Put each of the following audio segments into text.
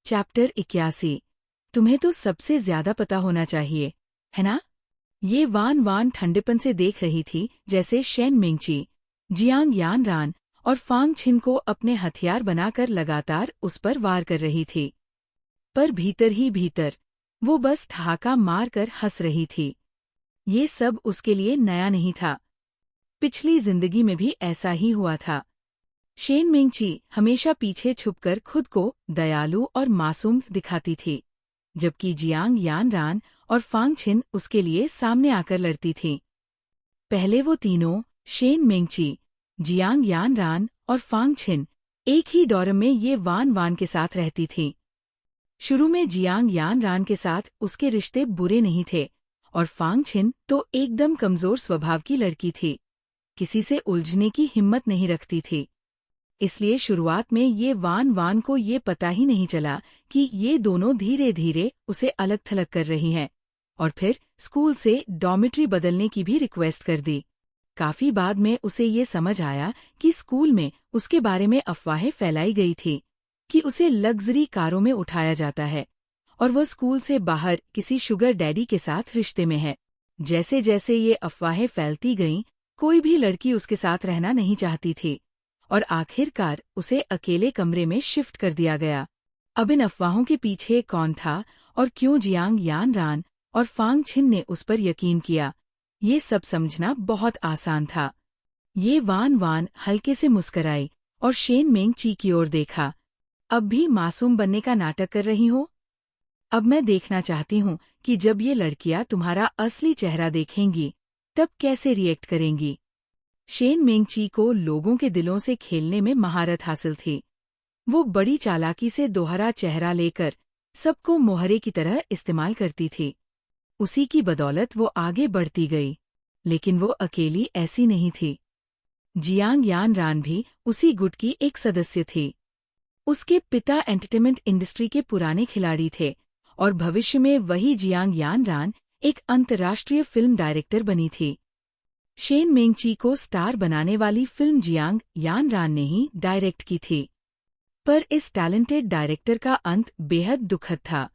Chapter 81। तुम्हें तो सबसे ज्यादा पता होना चाहिए, है ना? ये वान वान ठंडेपन से देख रही थी जैसे शेन मिंगची, जियांग यानरान और फांग छिन को अपने हथियार बनाकर लगातार उस पर वार कर रही थी। पर भीतर ही भीतर वो बस ठहाका मारकर हंस रही थी। ये सब उसके लिए नया नहीं था। पिछली जिंदगी में भी ऐसा ही हुआ था। शेन मिंगची हमेशा पीछे छुपकर खुद को दयालु और मासूम दिखाती थी, जबकि जियांग यानरान और फांग छिन उसके लिए सामने आकर लड़ती थीं। पहले वो तीनों, शेन मिंगची, जियांग यानरान और फांग छिन, एक ही डॉर्म में ये वान वान के साथ रहती थीं। शुरू में जियांग यानरान के साथ उसके रिश्ते बुरे नहीं थे और फांग छिन तो एकदम कमजोर स्वभाव की लड़की थी, किसी से उलझने की हिम्मत नहीं रखती थी। इसलिए शुरुआत में ये वान वान को ये पता ही नहीं चला कि ये दोनों धीरे धीरे उसे अलग थलग कर रही हैं, और फिर स्कूल से डॉर्मिटरी बदलने की भी रिक्वेस्ट कर दी। काफी बाद में उसे ये समझ आया कि स्कूल में उसके बारे में अफवाहें फैलाई गई थी कि उसे लग्जरी कारों में उठाया जाता है और वह स्कूल से बाहर किसी शुगर डैडी के साथ रिश्ते में है। जैसे जैसे ये अफवाहें फैलती गईं, कोई भी लड़की उसके साथ रहना नहीं चाहती थी और आखिरकार उसे अकेले कमरे में शिफ्ट कर दिया गया। अब इन अफवाहों के पीछे कौन था और क्यों जियांग यानरान और फांग छिन ने उस पर यकीन किया, ये सब समझना बहुत आसान था। ये वान वान हल्के से मुस्कराई और शेन मिंगची की ओर देखा। अब भी मासूम बनने का नाटक कर रही हो? अब मैं देखना चाहती हूँ कि जब ये लड़कियां तुम्हारा असली चेहरा देखेंगी तब कैसे रिएक्ट करेंगी। शेन मिंगची को लोगों के दिलों से खेलने में महारत हासिल थी। वो बड़ी चालाकी से दोहरा चेहरा लेकर सबको मोहरे की तरह इस्तेमाल करती थी। उसी की बदौलत वो आगे बढ़ती गई, लेकिन वो अकेली ऐसी नहीं थी। जियांग यानरान भी उसी गुट की एक सदस्य थी। उसके पिता एंटरटेनमेंट इंडस्ट्री के पुराने खिलाड़ी थे और भविष्य में वही जियांग यानरान एक अंतर्राष्ट्रीय फिल्म डायरेक्टर बनी थी। शेन मिंगची को स्टार बनाने वाली फिल्म जियांग यानरान ने ही डायरेक्ट की थी। पर इस टैलेंटेड डायरेक्टर का अंत बेहद दुखद था।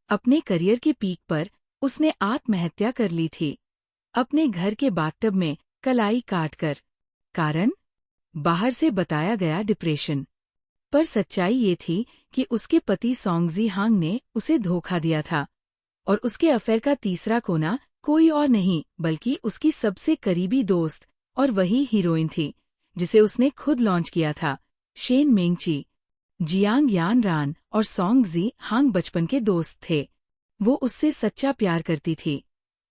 अपने करियर के पीक पर उसने आत्महत्या कर ली थी, अपने घर के बाथटब में कलाई काटकर। कारण? बाहर से बताया गया डिप्रेशन। पर सच्चाई ये थी कि उसके पति सोंगजी हांग ने उसे धोखा दिया था और उसके अफेयर का तीसरा कोना कोई और नहीं बल्कि उसकी सबसे करीबी दोस्त और वही हीरोइन थी जिसे उसने खुद लॉन्च किया था, शेन मिंगची। जियांग यानरान और सोंगजी हांग बचपन के दोस्त थे। वो उससे सच्चा प्यार करती थी,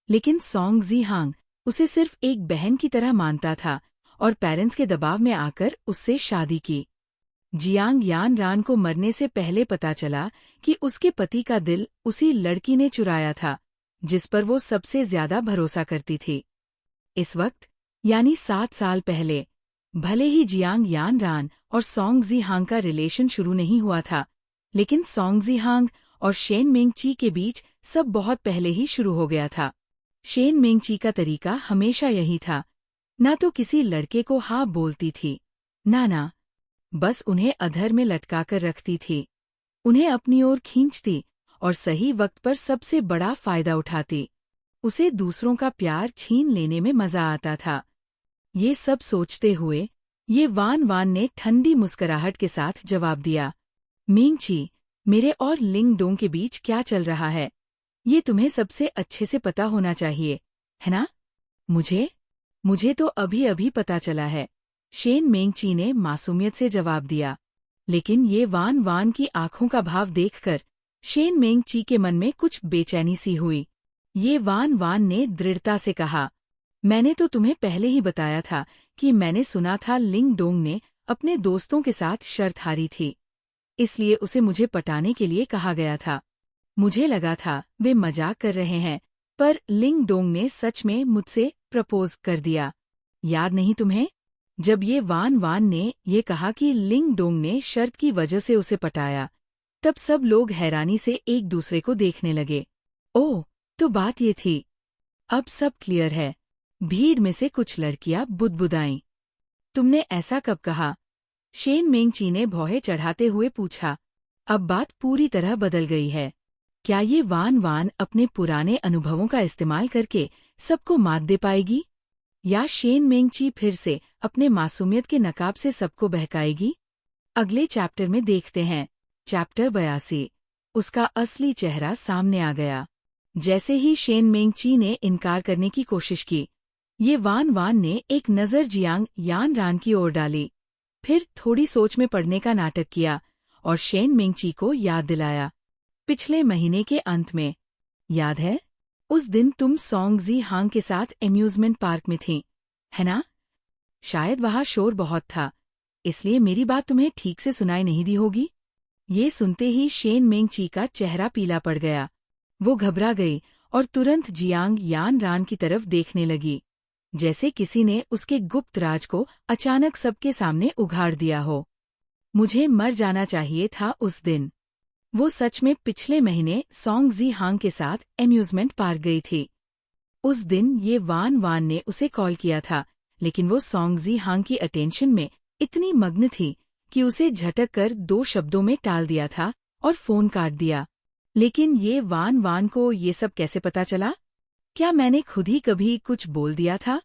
लेकिन सोंगजी हांग उसे सिर्फ एक बहन की तरह मानता था और पेरेंट्स के दबाव में आकर उससे शादी की। जियांग यानरान को मरने से पहले पता चला कि उसके पति का दिल उसी लड़की ने चुराया था जिस पर वो सबसे ज्यादा भरोसा करती थी। इस वक्त, यानी 7 साल पहले, भले ही जियांग यानरान और सोंगजी हांग का रिलेशन शुरू नहीं हुआ था, लेकिन सोंगजी हांग और शेन मिंगची के बीच सब बहुत पहले ही शुरू हो गया था। शेन मिंगची का तरीका हमेशा यही था, ना तो किसी लड़के को हाँ बोलती थी, ना, बस उन्हें अधर में लटकाकर रखती थी, उन्हें अपनी ओर खींचती और सही वक्त पर सबसे बड़ा फायदा उठाती। उसे दूसरों का प्यार छीन लेने में मजा आता था। ये सब सोचते हुए ये वान वान ने ठंडी मुस्कुराहट के साथ जवाब दिया, मिंगची, मेरे और लिंग डोंग के बीच क्या चल रहा है, ये तुम्हें सबसे अच्छे से पता होना चाहिए, है ना? मुझे तो अभी अभी पता चला है, शेन मिंगची ने मासूमियत से जवाब दिया। लेकिन ये वान वान की आंखों का भाव देखकर शेन मिंगची के मन में कुछ बेचैनी सी हुई। ये वान वान ने दृढ़ता से कहा, मैंने तो तुम्हें पहले ही बताया था कि मैंने सुना था लिंग डोंग ने अपने दोस्तों के साथ शर्त हारी थी, इसलिए उसे मुझे पटाने के लिए कहा गया था। मुझे लगा था वे मजाक कर रहे हैं, पर लिंग डोंग ने सच में मुझसे प्रपोज कर दिया। याद नहीं तुम्हें? जब ये वान वान ने ये कहा कि लिंग डोंग ने शर्त की वजह से उसे पटाया, तब सब लोग हैरानी से एक दूसरे को देखने लगे। ओह, तो बात ये थी। अब सब क्लियर है। भीड़ में से कुछ लड़कियां बुदबुदाईं। तुमने ऐसा कब कहा? शेन मिंगची ने भौहें चढ़ाते हुए पूछा। अब बात पूरी तरह बदल गई है। क्या ये वान वान अपने पुराने अनुभवों का इस्तेमाल करके सबको मात दे पाएगी, या शेन मेंगची फिर से अपने मासूमियत के नकाब से सबको बहकाएगी? अगले चैप्टर में देखते हैं। चैप्टर 82। उसका असली चेहरा सामने आ गया। जैसे ही शेन मेंगची ने इनकार करने की कोशिश की, ये वान वान ने एक नज़र जियांग यान रान की ओर डाली, फिर थोड़ी सोच में पड़ने का नाटक किया और शेन मेंगची को याद दिलाया। पिछले महीने के अंत में, याद है? उस दिन तुम सोंग जी हांग के साथ एम्यूजमेंट पार्क में थीं, है ना? शायद वहाँ शोर बहुत था, इसलिए मेरी बात तुम्हें ठीक से सुनाई नहीं दी होगी। ये सुनते ही शेन मेंगची का चेहरा पीला पड़ गया। वो घबरा गई और तुरंत जियांग यान रान की तरफ देखने लगी, जैसे किसी ने उसके गुप्त राज को अचानक सबके सामने उघाड़ दिया हो। मुझे मर जाना चाहिए था उस दिन। वो सच में पिछले महीने सोंग जी हांग के साथ एम्यूजमेंट पार्क गई थी। उस दिन ये वान वान ने उसे कॉल किया था, लेकिन वो सोंग जी हांग की अटेंशन में इतनी मग्न थी कि उसे झटक कर 2 शब्दों में टाल दिया था और फोन काट दिया। लेकिन ये वान वान को ये सब कैसे पता चला? क्या मैंने खुद ही कभी कुछ बोल दिया था?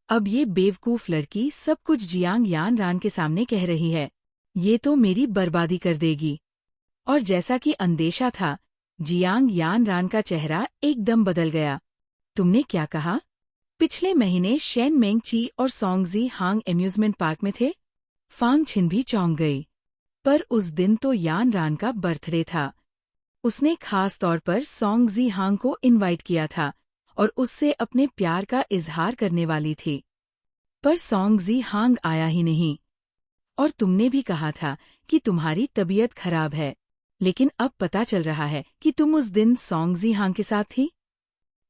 अब ये बेवकूफ लड़की सब कुछ जियांग यान रान के सामने कह रही है। ये तो मेरी बर्बादी कर देगी। और जैसा कि अंदेशा था, जियांग यान रान का चेहरा एकदम बदल गया। तुमने क्या कहा? पिछले महीने शेन मेंगची और सोंग जी हांग एम्यूजमेंट पार्क में थे? फांग छिन भी चौंक गई। पर उस दिन तो यान रान का बर्थडे था। उसने खास तौर पर सोंग जी हांग को इनवाइट किया था और उससे अपने प्यार का इजहार करने वाली थी। पर सोंग जी हांग आया ही नहीं। और तुमने भी कहा था कि तुम्हारी तबीयत खराब है, लेकिन अब पता चल रहा है कि तुम उस दिन सोंग जी हांग के साथ थी।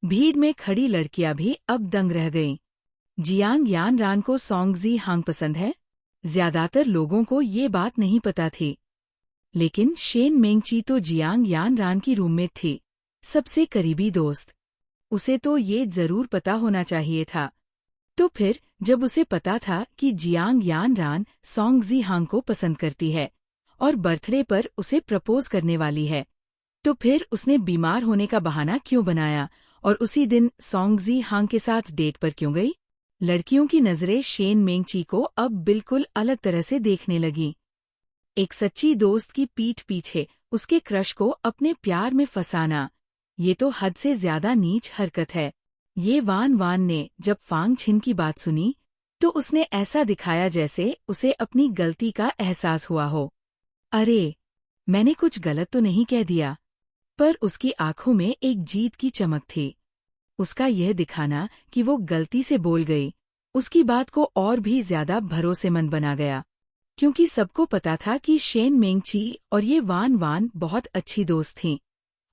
भीड़ में खड़ी लड़कियां भी अब दंग रह गईं। जियांग यान रान को सोंग जी हांग पसंद है? ज्यादातर लोगों को ये बात नहीं पता थी, लेकिन शेन मेंगची तो जियांग यान रान की रूममेट थी, सबसे करीबी दोस्त। उसे तो ये जरूर पता होना चाहिए था। तो फिर जब उसे पता था कि जियांग यान रान सोंग जी हांग को पसंद करती है और बर्थडे पर उसे प्रपोज करने वाली है, तो फिर उसने बीमार होने का बहाना क्यों बनाया और उसी दिन सोंग जी हांग के साथ डेट पर क्यों गई? लड़कियों की नजरें शेन मेंगची को अब बिल्कुल अलग तरह से देखने लगीं। एक सच्ची दोस्त की पीठ पीछे उसके क्रश को अपने प्यार में फंसाना, ये तो हद से ज्यादा नीच हरकत है। ये वान वान ने जब फांग छिन की बात सुनी, तो उसने ऐसा दिखाया जैसे उसे अपनी गलती का एहसास हुआ हो। अरे, मैंने कुछ गलत तो नहीं कह दिया? पर उसकी आंखों में एक जीत की चमक थी। उसका यह दिखाना कि वो गलती से बोल गई, उसकी बात को और भी ज्यादा भरोसेमंद बना गया, क्योंकि सबको पता था कि शेन मेंगची और ये वान वान बहुत अच्छी दोस्त थीं,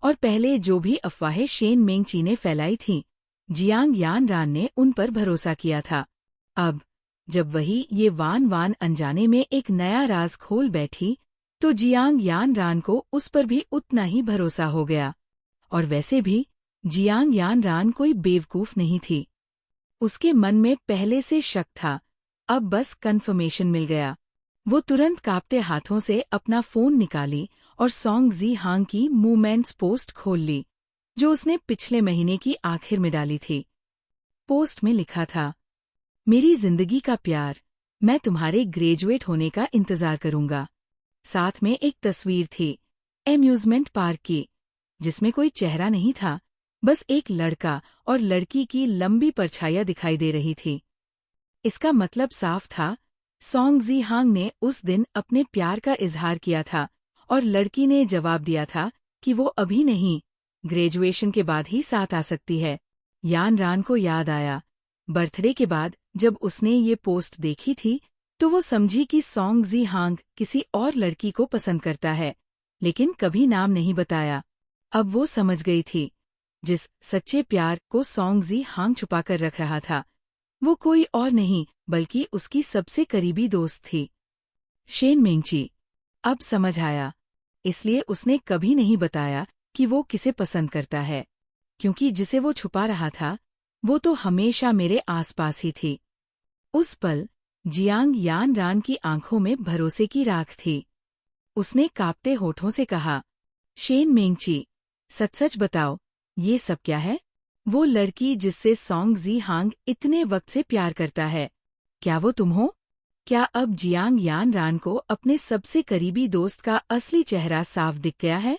और पहले जो भी अफवाहें शेन मेंगची ने फैलाई थीं, जियांग यान रान ने उन पर भरोसा किया था। अब जब वही ये वान वान अनजाने में एक नया राज खोल बैठी, तो जियांग यान रान को उस पर भी उतना ही भरोसा हो गया। और वैसे भी जियांग यान रान कोई बेवकूफ नहीं थी। उसके मन में पहले से शक था, अब बस कन्फर्मेशन मिल गया। वो तुरंत कांपते हाथों से अपना फोन निकाली और सोंग जी हांग की मूवमेंट्स पोस्ट खोल ली, जो उसने पिछले महीने की आखिर में डाली थी। पोस्ट में लिखा था, मेरी जिंदगी का प्यार, मैं तुम्हारे ग्रेजुएट होने का इंतजार करूंगा। साथ में एक तस्वीर थी एम्यूजमेंट पार्क की, जिसमें कोई चेहरा नहीं था, बस एक लड़का और लड़की की लंबी परछाइयां दिखाई दे रही थी। इसका मतलब साफ था, सोंग जी हांग ने उस दिन अपने प्यार का इजहार किया था और लड़की ने जवाब दिया था कि वो अभी नहीं, ग्रेजुएशन के बाद ही साथ आ सकती है। यान रान को याद आया, बर्थडे के बाद जब उसने ये पोस्ट देखी थी, तो वो समझी कि सोंग जी हांग किसी और लड़की को पसंद करता है, लेकिन कभी नाम नहीं बताया। अब वो समझ गई थी, जिस सच्चे प्यार को सोंग जी हांग छुपाकर रख रहा था, वो कोई और नहीं बल्कि उसकी सबसे करीबी दोस्त थी, शेन मेंगची। अब समझ आया, इसलिए उसने कभी नहीं बताया कि वो किसे पसंद करता है, क्योंकि जिसे वो छुपा रहा था, वो तो हमेशा मेरे आसपास ही थी। उस पल जियांग यान रान की आंखों में भरोसे की राख थी। उसने कांपते होठों से कहा। शेन मेंगची, सच सच बताओ, ये सब क्या है? वो लड़की जिससे सॉन्ग जी हांग इतने वक्त से प्यार करता है, क्या वो तुम हो? क्या अब जियांग यान रान को अपने सबसे करीबी दोस्त का असली चेहरा साफ दिख गया है?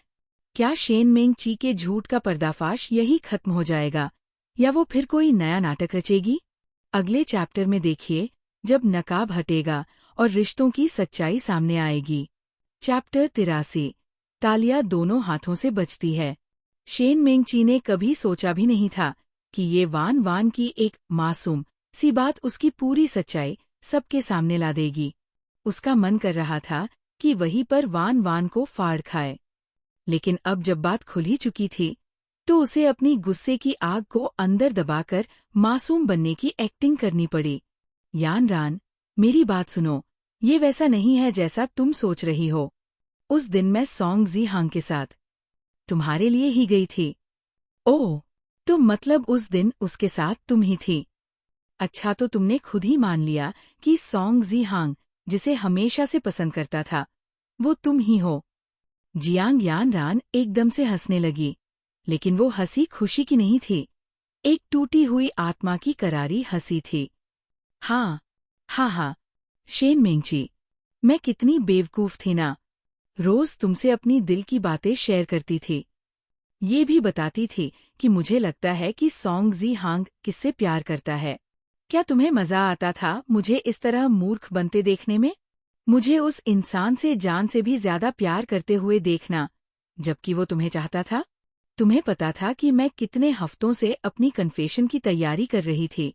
क्या शेन मेंगची के झूठ का पर्दाफाश यही खत्म हो जाएगा, या वो फिर कोई नया नाटक रचेगी? अगले चैप्टर में देखिए, जब नकाब हटेगा और रिश्तों की सच्चाई सामने आएगी। चैप्टर 83। तालिया दोनों हाथों से बजती है। शेन मेंगची ने कभी सोचा भी नहीं था कि ये वान वान की एक मासूम सी बात उसकी पूरी सच्चाई सबके सामने ला देगी। उसका मन कर रहा था कि वहीं पर वान वान को फाड़ खाए, लेकिन अब जब बात खुल ही चुकी थी, तो उसे अपनी गुस्से की आग को अंदर दबाकर मासूम बनने की एक्टिंग करनी पड़ी। यान रान, मेरी बात सुनो, ये वैसा नहीं है जैसा तुम सोच रही हो। उस दिन मैं सॉन्ग जी हांग के साथ तुम्हारे लिए ही गई थी। ओह, तो मतलब उस दिन उसके साथ तुम ही थी। अच्छा, तो तुमने खुद ही मान लिया कि सॉन्ग जी हांग, जिसे हमेशा से पसंद करता था, वो तुम ही हो। जियांग यान रान एकदम से हंसने लगी, लेकिन वो हंसी खुशी की नहीं थी, एक टूटी हुई आत्मा की करारी हंसी थी। हाँ, हाँ, शेन मेंगची, मैं कितनी बेवकूफ थी ना। रोज तुमसे अपनी दिल की बातें शेयर करती थी। ये भी बताती थी कि मुझे लगता है कि सॉन्ग जी हांग किससे प्यार करता है। क्या तुम्हें मजा आता था मुझे इस तरह मूर्ख बनते देखने में? मुझे उस इंसान से जान से भी ज्यादा प्यार करते हुए देखना, जबकि वो तुम्हें चाहता था। तुम्हें पता था कि मैं कितने हफ्तों से अपनी कन्फेशन की तैयारी कर रही थी,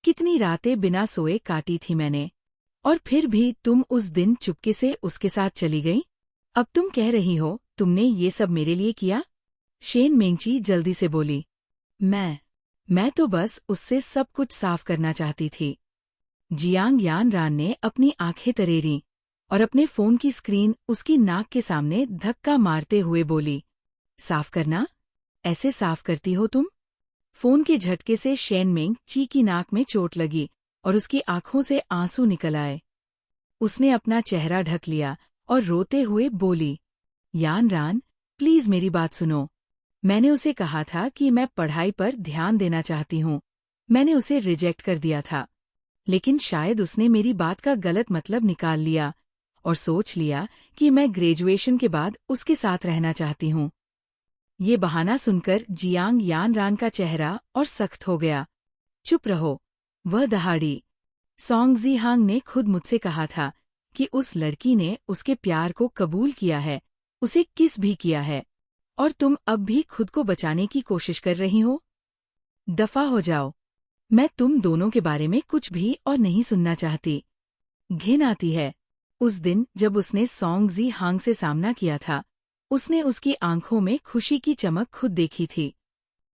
कितनी रातें बिना सोए काटी थी मैंने, और फिर भी तुम उस दिन चुपके से उसके साथ चली गई। अब तुम कह रही हो तुमने ये सब मेरे लिए किया? शेन मेंगची जल्दी से बोली। मैं तो बस उससे सब कुछ साफ करना चाहती थी। जियांग यान रान ने अपनी आंखें तरेरी और अपने फोन की स्क्रीन उसकी नाक के सामने धक्का मारते हुए बोली, साफ करना? ऐसे साफ करती हो तुम? फोन के झटके से शेन मेंगची की नाक में चोट लगी और उसकी आंखों से आंसू निकल आए। उसने अपना चेहरा ढक लिया और रोते हुए बोली, यान रान, प्लीज मेरी बात सुनो। मैंने उसे कहा था कि मैं पढ़ाई पर ध्यान देना चाहती हूँ। मैंने उसे रिजेक्ट कर दिया था, लेकिन शायद उसने मेरी बात का गलत मतलब निकाल लिया और सोच लिया कि मैं ग्रेजुएशन के बाद उसके साथ रहना चाहती हूँ। ये बहाना सुनकर जियांग यान रान का चेहरा और सख्त हो गया। चुप रहो, वह दहाड़ी। सॉन्ग जी हांग ने खुद मुझसे कहा था कि उस लड़की ने उसके प्यार को कबूल किया है, उसे किस भी किया है, और तुम अब भी खुद को बचाने की कोशिश कर रही हो। दफा हो जाओ, मैं तुम दोनों के बारे में कुछ भी और नहीं सुनना चाहती। घिन आती है। उस दिन जब उसने सॉन्ग जी हांग से सामना किया था, उसने उसकी आंखों में खुशी की चमक खुद देखी थी।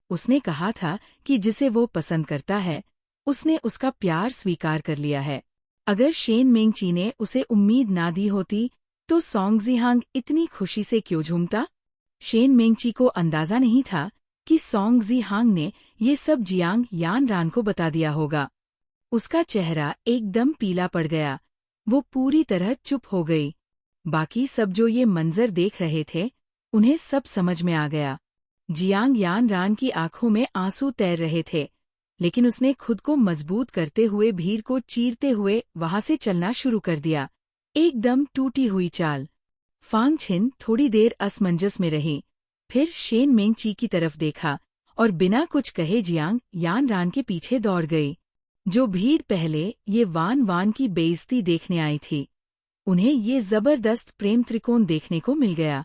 उसने कहा था कि जिसे वो पसंद करता है, उसने उसका प्यार स्वीकार कर लिया है। अगर शेन मेंगची ने उसे उम्मीद ना दी होती, तो सॉन्ग जी हांग इतनी खुशी से क्यों झूमता? शेन मेंगची को अंदाजा नहीं था कि सॉन्ग जी हांग ने ये सब जियांग यान रान को बता दिया होगा। उसका चेहरा एकदम पीला पड़ गया। वो पूरी तरह चुप हो गई। बाकी सब जो ये मंजर देख रहे थे, उन्हें सब समझ में आ गया। जियांग यान रान की आंखों में आंसू तैर रहे थे, लेकिन उसने खुद को मजबूत करते हुए भीड़ को चीरते हुए वहां से चलना शुरू कर दिया, एकदम टूटी हुई चाल। फांग छिन थोड़ी देर असमंजस में रही, फिर शेन मेंगची की तरफ देखा और बिना कुछ कहे जियांग यान रान के पीछे दौड़ गई। जो भीड़ पहले ये वान वान की बेइज्जती देखने आई थी, उन्हें ये जबरदस्त प्रेम त्रिकोण देखने को मिल गया।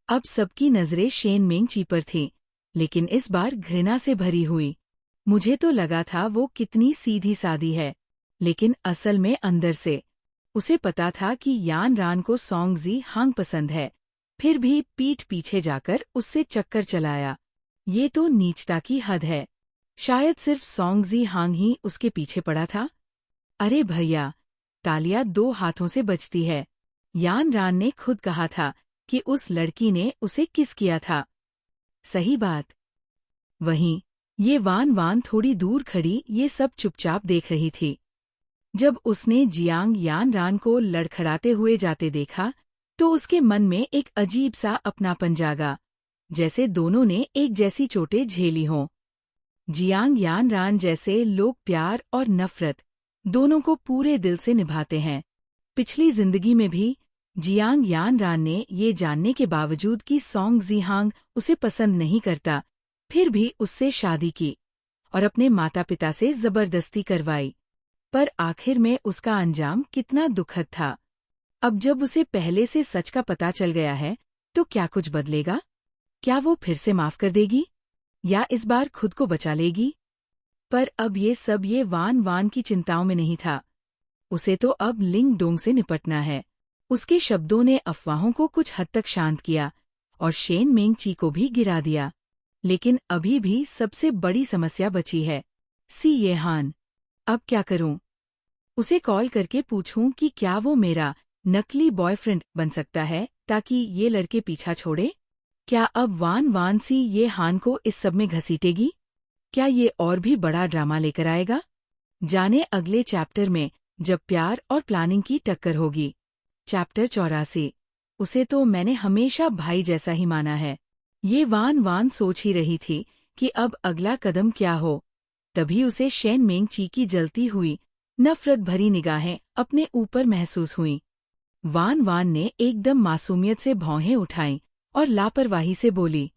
अब सबकी नजरें शेन मेंगची पर थीं, लेकिन इस बार घृणा से भरी हुई। मुझे तो लगा था वो कितनी सीधी सादी है, लेकिन असल में अंदर से उसे पता था कि यान रान को सॉन्ग जी हांग पसंद है, फिर भी पीठ पीछे जाकर उससे चक्कर चलाया। ये तो नीचता की हद है। शायद सिर्फ सॉन्ग जी हांग ही उसके पीछे पड़ा था। अरे भैया, तालियां 2 हाथों से बजती है। यान रान ने खुद कहा था कि उस लड़की ने उसे किस किया था। सही बात। वहीं ये वान वान थोड़ी दूर खड़ी ये सब चुपचाप देख रही थी। जब उसने जियांग यान रान को लड़खड़ाते हुए जाते देखा, तो उसके मन में एक अजीब सा अपनापन जागा, जैसे दोनों ने एक जैसी चोटें झेली हों। जियांग यानरान जैसे लोग प्यार और नफरत दोनों को पूरे दिल से निभाते हैं। पिछली जिंदगी में भी जियांग यानरान ने ये जानने के बावजूद कि सोंग जीहांग उसे पसंद नहीं करता, फिर भी उससे शादी की और अपने माता पिता से जबरदस्ती करवाई। पर आखिर में उसका अंजाम कितना दुखद था। अब जब उसे पहले से सच का पता चल गया है, तो क्या कुछ बदलेगा? क्या वो फिर से माफ कर देगी या इस बार खुद को बचा लेगी? पर अब ये सब वान वान की चिंताओं में नहीं था। उसे तो अब लिंग डोंग से निपटना है। उसके शब्दों ने अफवाहों को कुछ हद तक शांत किया और शेन मेंग ची को भी गिरा दिया। लेकिन अभी भी सबसे बड़ी समस्या बची है, सी ये हान। अब क्या करूं? उसे कॉल करके पूछूं कि क्या वो मेरा नकली बॉयफ्रेंड बन सकता है ताकि ये लड़के पीछा छोड़े? क्या अब वान वान सी ये हान को इस सब में घसीटेगी? क्या ये और भी बड़ा ड्रामा लेकर आएगा? जाने अगले चैप्टर में, जब प्यार और प्लानिंग की टक्कर होगी। चैप्टर 84। उसे तो मैंने हमेशा भाई जैसा ही माना है। ये वान वान सोच ही रही थी कि अब अगला कदम क्या हो। तभी उसे शेन मेंग ची की जलती हुई नफरत भरी निगाहें अपने ऊपर महसूस हुईं। वान वान ने एकदम मासूमियत से भौहें उठाईं और लापरवाही से बोली,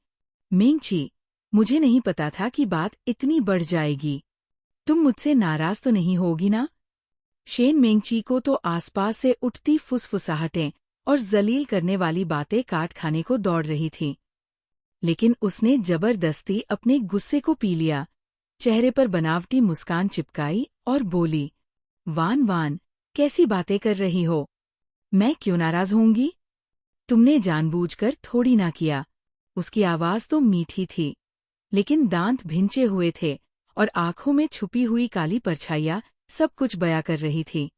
मेंग ची, मुझे नहीं पता था कि बात इतनी बढ़ जाएगी। तुम मुझसे नाराज तो नहीं होगी ना? शेन मेंग ची को तो आसपास से उठती फुसफुसाहटें और जलील करने वाली बातें काट खाने को दौड़ रही थीं। लेकिन उसने जबरदस्ती अपने गुस्से को पी लिया, चेहरे पर बनावटी मुस्कान चिपकाई और बोली, वान वान, कैसी बातें कर रही हो? मैं क्यों नाराज होंगी? तुमने जानबूझकर थोड़ी ना किया। उसकी आवाज तो मीठी थी, लेकिन दांत भिंचे हुए थे और आंखों में छुपी हुई काली परछाइयां सब कुछ बयां कर रही थी।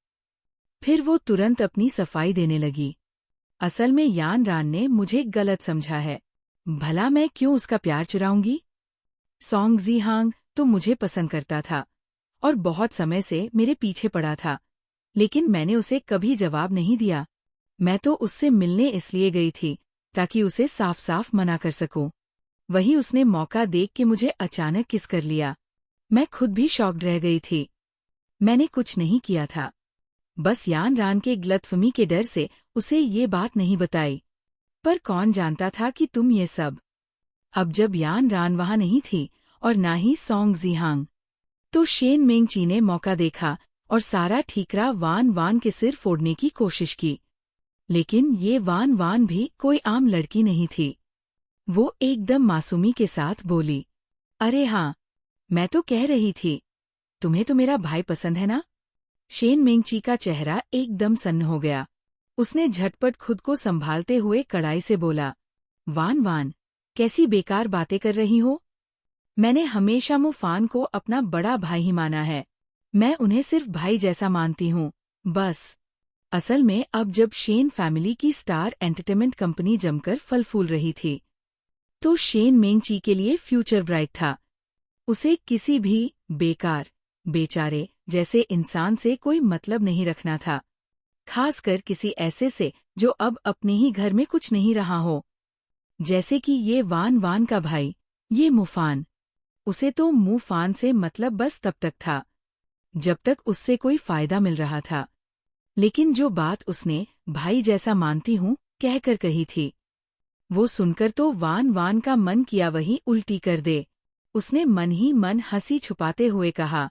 फिर वो तुरंत अपनी सफाई देने लगी। असल में यान रान ने मुझे गलत समझा है। भला मैं क्यों उसका प्यार चुराऊंगी? सोंग जीहांग तो मुझे पसंद करता था और बहुत समय से मेरे पीछे पड़ा था, लेकिन मैंने उसे कभी जवाब नहीं दिया। मैं तो उससे मिलने इसलिए गई थी ताकि उसे साफ साफ मना कर सकूं। वही उसने मौका देख के मुझे अचानक किस कर लिया। मैं खुद भी शॉक्ड रह गई थी। मैंने कुछ नहीं किया था, बस यान रान के गलतफहमी के डर से उसे ये बात नहीं बताई। पर कौन जानता था कि तुम ये सब। अब जब यान रान वहां नहीं थी और ना ही सोंग जीहांग, तो शेन मेंग ची ने मौका देखा और सारा ठीकरा वान वान के सिर फोड़ने की कोशिश की। लेकिन ये वान वान भी कोई आम लड़की नहीं थी। वो एकदम मासूमी के साथ बोली, अरे हाँ, मैं तो कह रही थी, तुम्हें तो मेरा भाई पसंद है ना? शेन मेंग ची का चेहरा एकदम सन्न हो गया। उसने झटपट खुद को संभालते हुए कड़ाई से बोला, वान वान, कैसी बेकार बातें कर रही हो? मैंने हमेशा मुफान को अपना बड़ा भाई ही माना है। मैं उन्हें सिर्फ भाई जैसा मानती हूँ, बस। असल में अब जब शेन फैमिली की स्टार एंटरटेनमेंट कंपनी जमकर फल फूल रही थी, तो शेन मेंग ची के लिए फ्यूचर ब्राइट था। उसे किसी भी बेकार, बेचारे जैसे इंसान से कोई मतलब नहीं रखना था, खासकर किसी ऐसे से जो अब अपने ही घर में कुछ नहीं रहा हो, जैसे कि ये वान वान का भाई, ये मुफान। उसे तो मुफान से मतलब बस तब तक था जब तक उससे कोई फायदा मिल रहा था। लेकिन जो बात उसने भाई जैसा मानती हूँ कहकर कही थी, वो सुनकर तो वान वान का मन किया वही उल्टी कर दे। उसने मन ही मन हंसी छुपाते हुए कहा,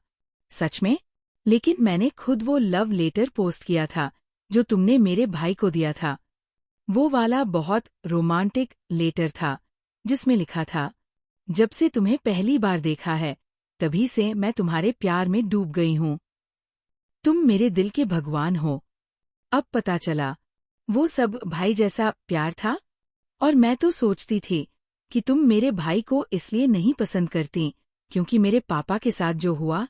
सच में? लेकिन मैंने खुद वो लव लेटर पोस्ट किया था जो तुमने मेरे भाई को दिया था। वो वाला बहुत रोमांटिक लेटर था जिसमें लिखा था, जब से तुम्हें पहली बार देखा है तभी से मैं तुम्हारे प्यार में डूब गई हूँ। तुम मेरे दिल के भगवान हो। अब पता चला, वो सब भाई जैसा प्यार था। और मैं तो सोचती थी कि तुम मेरे भाई को इसलिए नहीं पसंद करती क्योंकि मेरे पापा के साथ जो हुआ,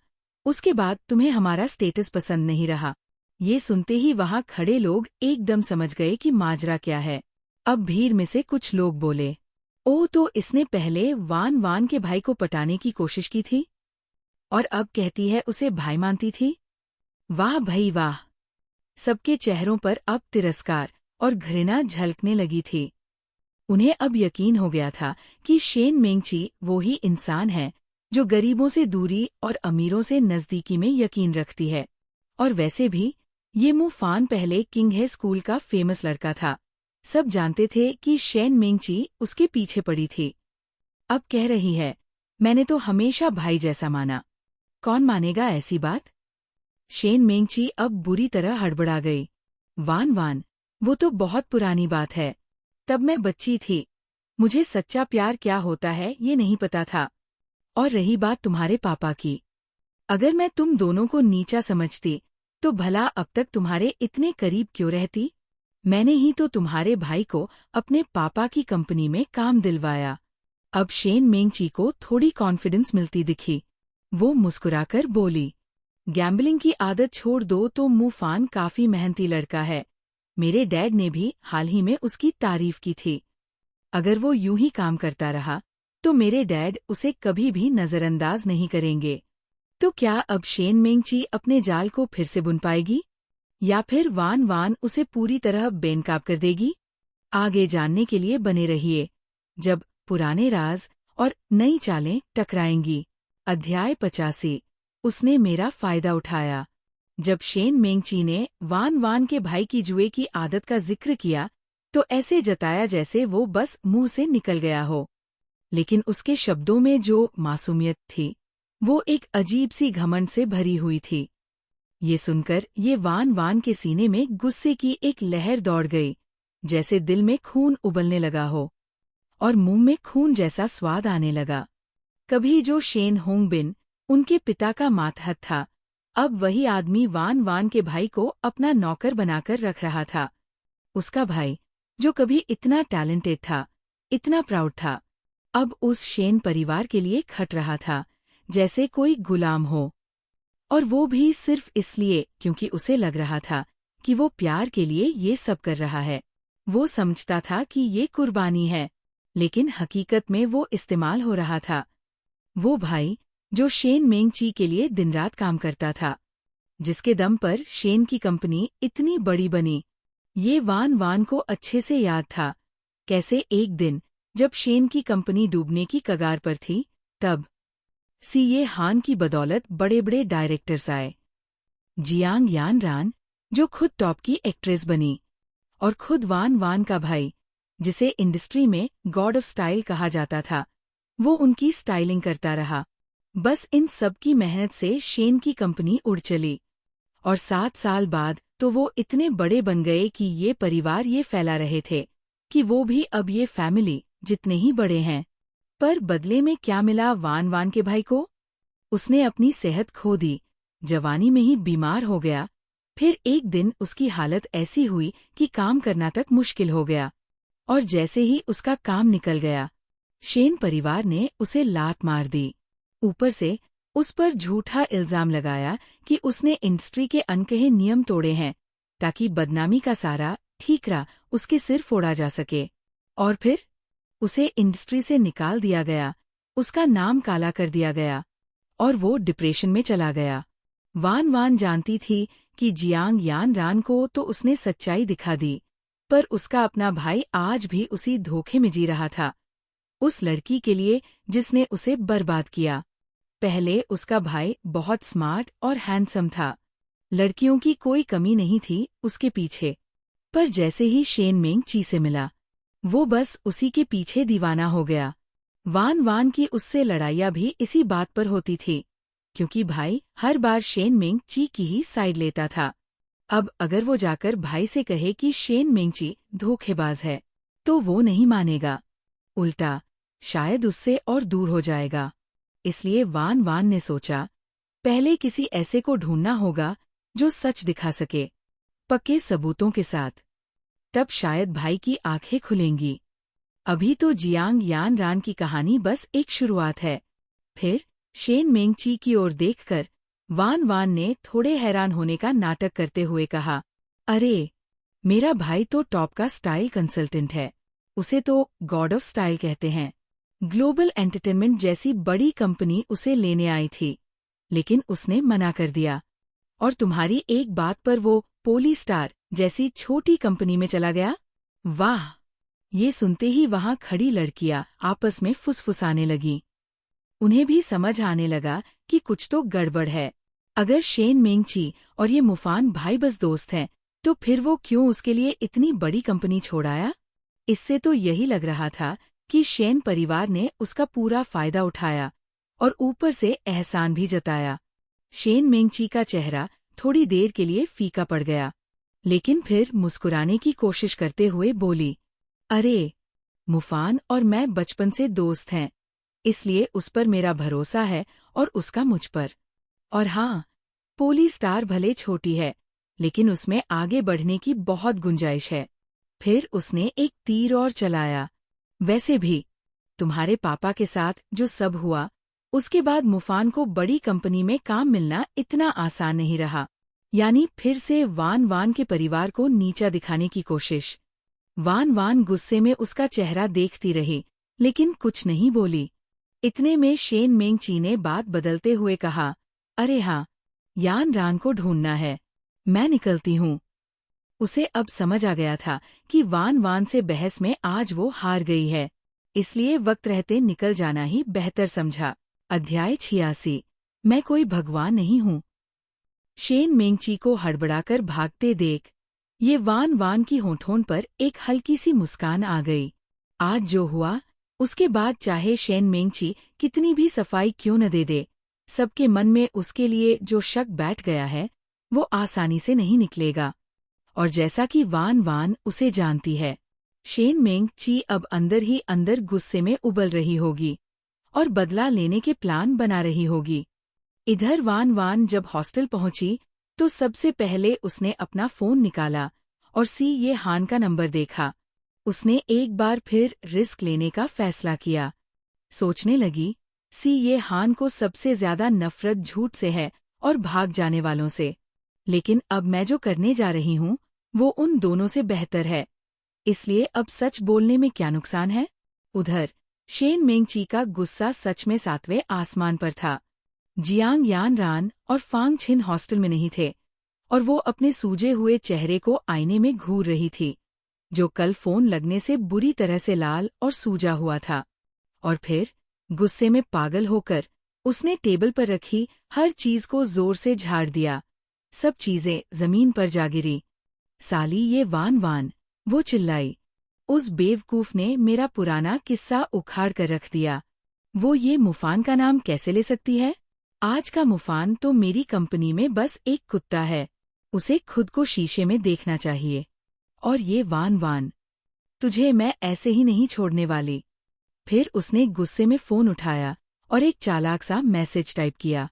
उसके बाद तुम्हें हमारा स्टेटस पसंद नहीं रहा। ये सुनते ही वहां खड़े लोग एकदम समझ गए कि माजरा क्या है। अब भीड़ में से कुछ लोग बोले, ओह, तो इसने पहले वान वान के भाई को पटाने की कोशिश की थी और अब कहती है उसे भाई मानती थी। वाह भई वाह। सबके चेहरों पर अब तिरस्कार और घृणा झलकने लगी थी। उन्हें अब यकीन हो गया था कि शेन मेंगची वो ही इंसान है जो गरीबों से दूरी और अमीरों से नज़दीकी में यकीन रखती है। और वैसे भी ये मू फान पहले किंग हे स्कूल का फेमस लड़का था। सब जानते थे कि शेन मेंगची उसके पीछे पड़ी थी। अब कह रही है, मैंने तो हमेशा भाई जैसा माना। कौन मानेगा ऐसी बात? शेन मेंगची अब बुरी तरह हड़बड़ा गई। वान वान, वो तो बहुत पुरानी बात है। तब मैं बच्ची थी। मुझे सच्चा प्यार क्या होता है ये नहीं पता था। और रही बात तुम्हारे पापा की, अगर मैं तुम दोनों को नीचा समझती तो भला अब तक तुम्हारे इतने करीब क्यों रहती? मैंने ही तो तुम्हारे भाई को अपने पापा की कंपनी में काम दिलवाया। अब शेन मेंगची को थोड़ी कॉन्फिडेंस मिलती दिखी। वो मुस्कुराकर बोली, गैम्बलिंग की आदत छोड़ दो तो मू फान काफी मेहनती लड़का है। मेरे डैड ने भी हाल ही में उसकी तारीफ की थी। अगर वो यूं ही काम करता रहा तो मेरे डैड उसे कभी भी नजरअंदाज नहीं करेंगे। तो क्या अब शेन मेंगची अपने जाल को फिर से बुन पाएगी, या फिर वान वान उसे पूरी तरह बेनकाब कर देगी? आगे जानने के लिए बने रहिए जब पुराने राज और नई चालें टकराएंगी। अध्याय 85। उसने मेरा फायदा उठाया। जब शेन मेंगची ने वान वान के भाई की जुए की आदत का जिक्र किया तो ऐसे जताया जैसे वो बस मुंह से निकल गया हो। लेकिन उसके शब्दों में जो मासूमियत थी वो एक अजीब सी घमंड से भरी हुई थी। ये सुनकर ये वान वान के सीने में गुस्से की एक लहर दौड़ गई, जैसे दिल में खून उबलने लगा हो और मुंह में खून जैसा स्वाद आने लगा। कभी जो शेन होंगबिन उनके पिता का मातहत था, अब वही आदमी वान वान के भाई को अपना नौकर बनाकर रख रहा था। उसका भाई जो कभी इतना टैलेंटेड था, इतना प्राउड था, अब उस शेन परिवार के लिए खट रहा था जैसे कोई गुलाम हो। और वो भी सिर्फ इसलिए क्योंकि उसे लग रहा था कि वो प्यार के लिए ये सब कर रहा है। वो समझता था कि ये कुर्बानी है, लेकिन हकीकत में वो इस्तेमाल हो रहा था। वो भाई जो शेन मेंगची के लिए दिन रात काम करता था, जिसके दम पर शेन की कंपनी इतनी बड़ी बनी, ये वान वान को अच्छे से याद था। कैसे एक दिन जब शेन की कंपनी डूबने की कगार पर थी, तब सीए हान की बदौलत बड़े बड़े डायरेक्टर्स आए। जियांग यान रान जो खुद टॉप की एक्ट्रेस बनी, और खुद वान वान का भाई जिसे इंडस्ट्री में गॉड ऑफ स्टाइल कहा जाता था, वो उनकी स्टाइलिंग करता रहा। बस इन सब की मेहनत से शेन की कंपनी उड़ चली। और 7 साल बाद तो वो इतने बड़े बन गए कि ये परिवार ये फैला रहे थे कि वो भी अब ये फैमिली जितने ही बड़े हैं। पर बदले में क्या मिला वान वान के भाई को? उसने अपनी सेहत खो दी, जवानी में ही बीमार हो गया। फिर एक दिन उसकी हालत ऐसी हुई कि काम करना तक मुश्किल हो गया, और जैसे ही उसका काम निकल गया, शेन परिवार ने उसे लात मार दी। ऊपर से उस पर झूठा इल्जाम लगाया कि उसने इंडस्ट्री के अनकहे नियम तोड़े हैं ताकि बदनामी का सारा ठीकरा उसके सिर फोड़ा जा सके। और फिर उसे इंडस्ट्री से निकाल दिया गया, उसका नाम काला कर दिया गया, और वो डिप्रेशन में चला गया। वान वान जानती थी कि जियांग यान रान को तो उसने सच्चाई दिखा दी, पर उसका अपना भाई आज भी उसी धोखे में जी रहा था, उस लड़की के लिए जिसने उसे बर्बाद किया। पहले उसका भाई बहुत स्मार्ट और हैंडसम था, लड़कियों की कोई कमी नहीं थी उसके पीछे। पर जैसे ही शेन मेंगची से मिला, वो बस उसी के पीछे दीवाना हो गया। वान वान की उससे लड़ाइयाँ भी इसी बात पर होती थी, क्योंकि भाई हर बार शेन मेंगची की ही साइड लेता था। अब अगर वो जाकर भाई से कहे कि शेन मेंगची धोखेबाज है, तो वो नहीं मानेगा, उल्टा शायद उससे और दूर हो जाएगा। इसलिए वान वान ने सोचा, पहले किसी ऐसे को ढूंढना होगा जो सच दिखा सके, पक्के सबूतों के साथ। तब शायद भाई की आंखें खुलेंगी। अभी तो जियांग यान रान की कहानी बस एक शुरुआत है। फिर शेन मेंगची की ओर देखकर वान वान ने थोड़े हैरान होने का नाटक करते हुए कहा, अरे, मेरा भाई तो टॉप का स्टाइल कंसल्टेंट है, उसे तो गॉड ऑफ स्टाइल कहते हैं। ग्लोबल एंटरटेनमेंट जैसी बड़ी कंपनी उसे लेने आई थी, लेकिन उसने मना कर दिया। और तुम्हारी एक बात पर वो पोली स्टार जैसी छोटी कंपनी में चला गया। वाह! ये सुनते ही वहां खड़ी लड़कियां आपस में फुसफुसाने लगीं। उन्हें भी समझ आने लगा कि कुछ तो गड़बड़ है। अगर शेन मेंगची और ये मुफान भाई बस दोस्त हैं, तो फिर वो क्यों उसके लिए इतनी बड़ी कंपनी छोड़ आया? इससे तो यही लग रहा था कि शेन परिवार ने उसका पूरा फायदा उठाया और ऊपर से एहसान भी जताया। शेन मेंगची का चेहरा थोड़ी देर के लिए फीका पड़ गया, लेकिन फिर मुस्कुराने की कोशिश करते हुए बोली, अरे, मुफान और मैं बचपन से दोस्त हैं, इसलिए उस पर मेरा भरोसा है और उसका मुझ पर। और हाँ, पोली स्टार भले छोटी है, लेकिन उसमें आगे बढ़ने की बहुत गुंजाइश है। फिर उसने एक तीर और चलाया। वैसे भी, तुम्हारे पापा के साथ जो सब हुआ, उसके बाद मुफान को बड़ी कंपनी में काम मिलना इतना आसान नहीं रहा। यानी फिर से वान वान के परिवार को नीचा दिखाने की कोशिश। वान वान गुस्से में उसका चेहरा देखती रही, लेकिन कुछ नहीं बोली। इतने में शेन मेंगची ने बात बदलते हुए कहा, अरे हाँ, यान रान को ढूंढना है, मैं निकलती हूँ। उसे अब समझ आ गया था कि वान वान से बहस में आज वो हार गई है, इसलिए वक्त रहते निकल जाना ही बेहतर समझा। अध्याय 86। मैं कोई भगवान नहीं हूँ। शेन मेंगची को हड़बड़ाकर भागते देख ये वान वान की होठों पर एक हल्की सी मुस्कान आ गई। आज जो हुआ, उसके बाद चाहे शेन मेंगची कितनी भी सफाई क्यों न दे दे, सबके मन में उसके लिए जो शक बैठ गया है, वो आसानी से नहीं निकलेगा। और जैसा कि वान वान उसे जानती है, शेन मेंगची अब अंदर ही अंदर गुस्से में उबल रही होगी और बदला लेने के प्लान बना रही होगी। इधर वान वान जब हॉस्टल पहुंची तो सबसे पहले उसने अपना फोन निकाला और सी ये हान का नंबर देखा। उसने एक बार फिर रिस्क लेने का फैसला किया। सोचने लगी, सी ये हान को सबसे ज्यादा नफरत झूठ से है और भाग जाने वालों से। लेकिन अब मैं जो करने जा रही हूँ, वो उन दोनों से बेहतर है, इसलिए अब सच बोलने में क्या नुकसान है। उधर शेन मेंगची का गुस्सा सच में 7वें आसमान पर था। जियांग यान रान और फांग छिन हॉस्टल में नहीं थे और वो अपने सूजे हुए चेहरे को आईने में घूर रही थी, जो कल फोन लगने से बुरी तरह से लाल और सूजा हुआ था। और फिर गुस्से में पागल होकर उसने टेबल पर रखी हर चीज को जोर से झाड़ दिया। सब चीजें जमीन पर जा गिरी। साली ये वान वान, वो चिल्लाई, उस बेवकूफ ने मेरा पुराना किस्सा उखाड़ कर रख दिया। वो ये मुफान का नाम कैसे ले सकती है? आज का मुफान तो मेरी कंपनी में बस एक कुत्ता है, उसे खुद को शीशे में देखना चाहिए। और ये वान वान, तुझे मैं ऐसे ही नहीं छोड़ने वाली। फिर उसने गुस्से में फोन उठाया और एक चालाक सा मैसेज टाइप किया,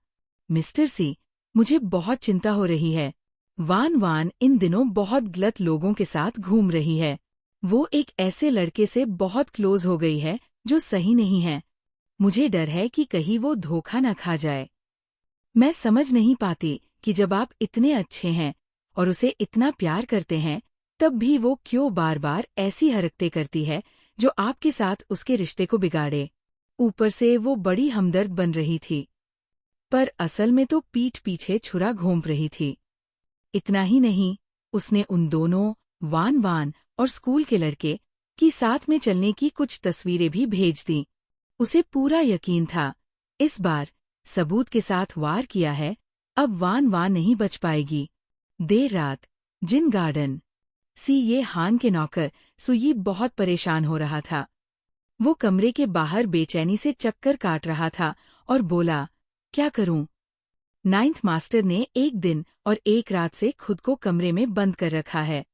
मिस्टर सी, मुझे बहुत चिंता हो रही है। वान वान इन दिनों बहुत गलत लोगों के साथ घूम रही है। वो एक ऐसे लड़के से बहुत क्लोज हो गई है जो सही नहीं है। मुझे डर है कि कहीं वो धोखा न खा जाए। मैं समझ नहीं पाती कि जब आप इतने अच्छे हैं और उसे इतना प्यार करते हैं, तब भी वो क्यों बार बार ऐसी हरकतें करती है जो आपके साथ उसके रिश्ते को बिगाड़े। ऊपर से वो बड़ी हमदर्द बन रही थी, पर असल में तो पीठ पीछे छुरा घोंप रही थी। इतना ही नहीं, उसने उन दोनों, वान वान और स्कूल के लड़के, की साथ में चलने की कुछ तस्वीरें भी भेज दी। उसे पूरा यकीन था, इस बार सबूत के साथ वार किया है, अब वान वान नहीं बच पाएगी। देर रात, जिन गार्डन, सी ये हान के नौकर सुई बहुत परेशान हो रहा था। वो कमरे के बाहर बेचैनी से चक्कर काट रहा था और बोला, क्या करूं? 9th मास्टर ने एक दिन और एक रात से खुद को कमरे में बंद कर रखा है।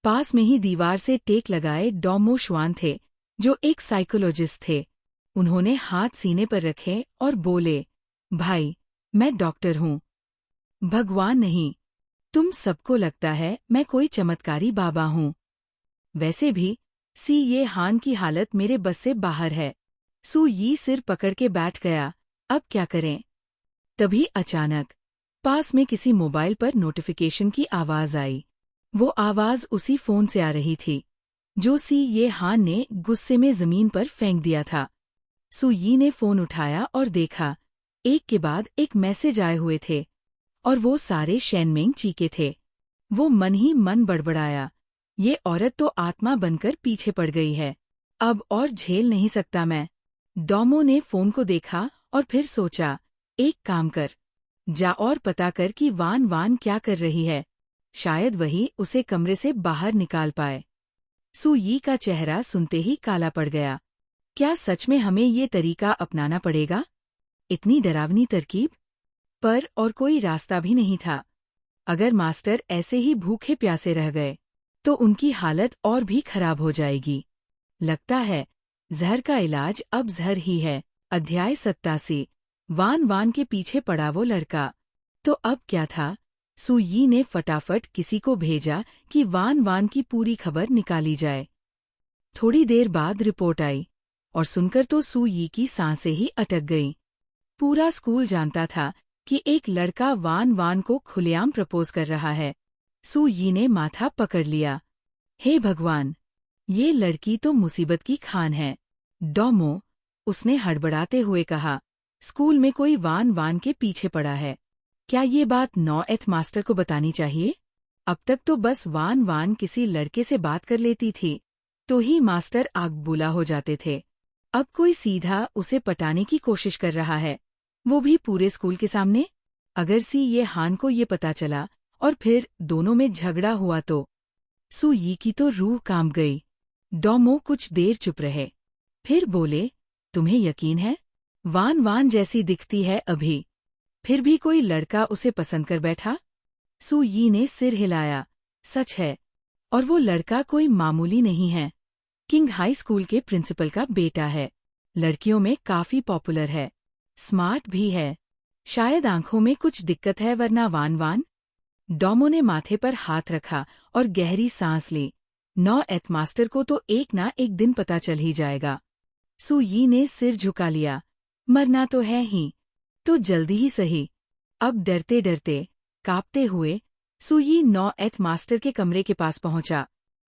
पास में ही दीवार से टेक लगाए डॉमो श्वान थे, जो एक साइकोलॉजिस्ट थे। उन्होंने हाथ सीने पर रखे और बोले, भाई, मैं डॉक्टर हूँ, भगवान नहीं। तुम सबको लगता है मैं कोई चमत्कारी बाबा हूँ। वैसे भी सी ये हान की हालत मेरे बस से बाहर है। सू यी सिर पकड़ के बैठ गया, अब क्या करें? तभी अचानक पास में किसी मोबाइल पर नोटिफिकेशन की आवाज आई। वो आवाज उसी फोन से आ रही थी जो सी ये हान ने गुस्से में जमीन पर फेंक दिया था। सू यी ने फोन उठाया और देखा, एक के बाद एक मैसेज आए हुए थे और वो सारे शेन मेंगची के थे। वो मन ही मन बड़बड़ाया, ये औरत तो आत्मा बनकर पीछे पड़ गई है, अब और झेल नहीं सकता मैं। डोमो ने फोन को देखा और फिर सोचा, एक काम कर, जा और पता कर कि वान वान क्या कर रही है, शायद वही उसे कमरे से बाहर निकाल पाए। सू यी का चेहरा सुनते ही काला पड़ गया। क्या सच में हमें ये तरीका अपनाना पड़ेगा? इतनी डरावनी तरकीब? पर और कोई रास्ता भी नहीं था। अगर मास्टर ऐसे ही भूखे प्यासे रह गए तो उनकी हालत और भी खराब हो जाएगी। लगता है जहर का इलाज अब जहर ही है। अध्याय 87। वान वान के पीछे पड़ा वो लड़का। तो अब क्या था? सू यी ने फटाफट किसी को भेजा कि वान वान की पूरी खबर निकाली जाए। थोड़ी देर बाद रिपोर्ट आई और सुनकर तो सू यी की सांसें ही अटक गईं। पूरा स्कूल जानता था कि एक लड़का वान वान को खुलेआम प्रपोज कर रहा है। सू यी ने माथा पकड़ लिया। हे भगवान, ये लड़की तो मुसीबत की खान है। डोमो, उसने हड़बड़ाते हुए कहा, स्कूल में कोई वान वान के पीछे पड़ा है। क्या ये बात नॉएथ मास्टर को बतानी चाहिए? अब तक तो बस वान वान किसी लड़के से बात कर लेती थी तो ही मास्टर आग बुला हो जाते थे। अब कोई सीधा उसे पटाने की कोशिश कर रहा है, वो भी पूरे स्कूल के सामने। अगर सी ये हान को ये पता चला और फिर दोनों में झगड़ा हुआ तो सू यी की तो रूह कांप गई। डोमो कुछ देर चुप रहे, फिर बोले, तुम्हें यकीन है? वान वान जैसी दिखती है अभी, फिर भी कोई लड़का उसे पसंद कर बैठा? सू यी ने सिर हिलाया। सच है, और वो लड़का कोई मामूली नहीं है। किंग हाई स्कूल के प्रिंसिपल का बेटा है, लड़कियों में काफी पॉपुलर है, स्मार्ट भी है। शायद आंखों में कुछ दिक्कत है, वरना वान वान। डोमो ने माथे पर हाथ रखा और गहरी सांस ली। नॉएथ मास्टर को तो एक ना एक दिन पता चल ही जाएगा। सू यी ने सिर झुका लिया। मरना तो है ही, तो जल्दी ही सही। अब डरते डरते, कांपते हुए सू यी नॉएथ मास्टर के कमरे के पास पहुंचा।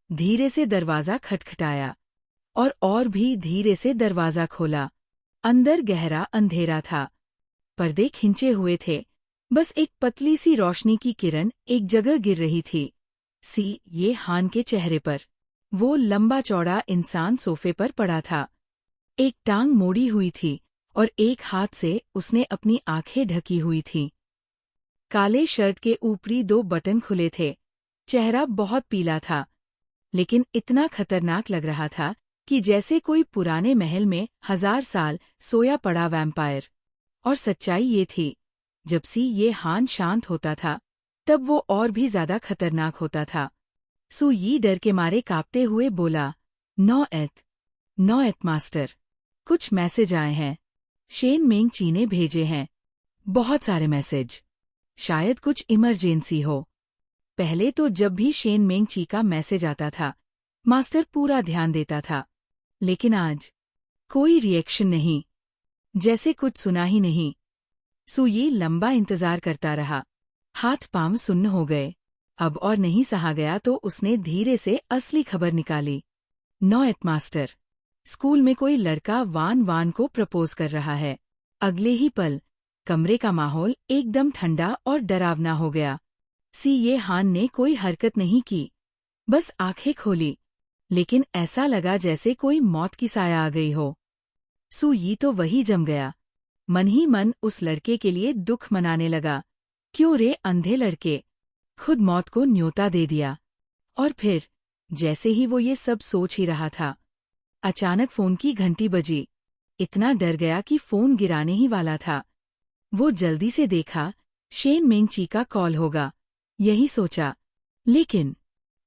धीरे से दरवाजा खटखटाया और भी धीरे से दरवाजा खोला। अंदर गहरा अंधेरा था, पर्दे खिंचे हुए थे, बस एक पतली सी रोशनी की किरण एक जगह गिर रही थी। सी ये हान के चेहरे पर। वो लंबा चौड़ा इंसान सोफे पर पड़ा था, एक टांग मोड़ी हुई थी और एक हाथ से उसने अपनी आंखें ढकी हुई थीं। काले शर्ट के ऊपरी 2 बटन खुले थे। चेहरा बहुत पीला था, लेकिन इतना खतरनाक लग रहा था कि जैसे कोई पुराने महल में 1000 साल सोया पड़ा वैम्पायर। और सच्चाई ये थी, जब सी ये हान शांत होता था तब वो और भी ज्यादा खतरनाक होता था। सू यी डर के मारे कांपते हुए बोला, नॉएथ मास्टर, कुछ मैसेज आए हैं। शेन मेंग ची ने भेजे हैं। बहुत सारे मैसेज, शायद कुछ इमरजेंसी हो। पहले तो जब भी शेन मेंग ची का मैसेज आता था, मास्टर पूरा ध्यान देता था, लेकिन आज कोई रिएक्शन नहीं, जैसे कुछ सुना ही नहीं। सू यी लंबा इंतजार करता रहा, हाथ पांव सुन्न हो गए। अब और नहीं सहा गया तो उसने धीरे से असली खबर निकाली। नॉएथ मास्टर, स्कूल में कोई लड़का वान वान को प्रपोज कर रहा है। अगले ही पल कमरे का माहौल एकदम ठंडा और डरावना हो गया। सी ये हान ने कोई हरकत नहीं की, बस आंखें खोली, लेकिन ऐसा लगा जैसे कोई मौत की साया आ गई हो। सू यी तो वही जम गया, मन ही मन उस लड़के के लिए दुख मनाने लगा। क्यों रे अंधे लड़के, खुद मौत को न्योता दे दिया। और फिर जैसे ही वो ये सब सोच ही रहा था, अचानक फोन की घंटी बजी। इतना डर गया कि फोन गिराने ही वाला था। वो जल्दी से देखा, शेन मेंग ची का कॉल होगा, यही सोचा, लेकिन